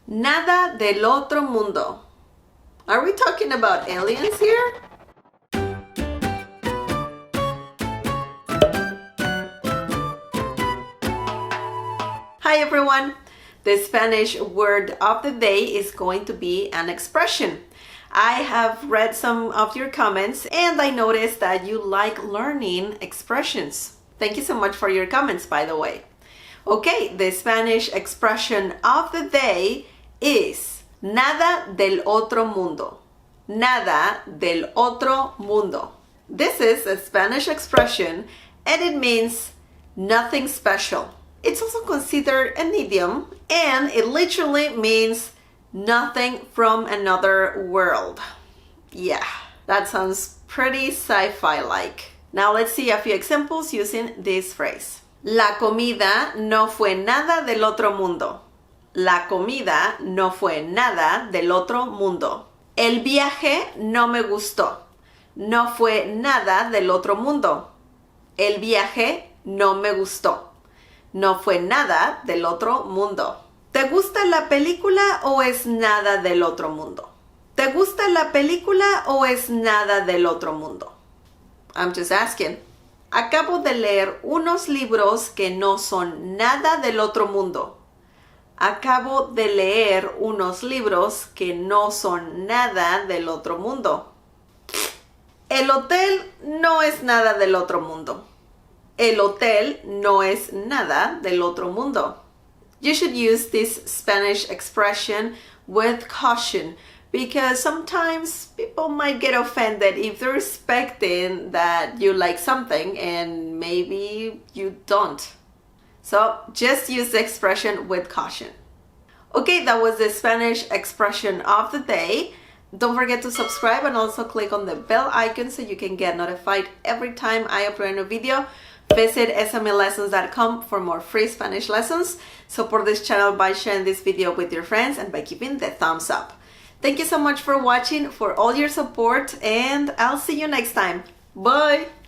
Nada del otro mundo. Are we talking about aliens here? Hi everyone! The Spanish word of the day is going to be an expression. I have read some of your comments and I noticed that you like learning expressions. Thank you so much for your comments, by the way. Okay, the Spanish expression of the day is nada del otro mundo. Nada del otro mundo. This is a Spanish expression and it means nothing special. It's also considered an idiom and it literally means nothing from another world. Yeah, that sounds pretty sci-fi like. Now let's see a few examples using this phrase. La comida no fue nada del otro mundo. La comida no fue nada del otro mundo. El viaje no me gustó. No fue nada del otro mundo. El viaje no me gustó. No fue nada del otro mundo. ¿Te gusta la película o es nada del otro mundo? ¿Te gusta la película o es nada del otro mundo? I'm just asking. Acabo de leer unos libros que no son nada del otro mundo. Acabo de leer unos libros que no son nada del otro mundo. El hotel no es nada del otro mundo. El hotel no es nada del otro mundo. You should use this Spanish expression with caution because sometimes people might get offended if they're expecting that you like something and maybe you don't. So just use the expression with caution. Okay, that was the Spanish expression of the day. Don't forget to subscribe and also click on the bell icon so you can get notified every time I upload a new video. Visit smlessons.com for more free Spanish lessons. Support this channel by sharing this video with your friends and by giving the thumbs up. Thank you so much for watching, for all your support, and I'll see you next time. Bye!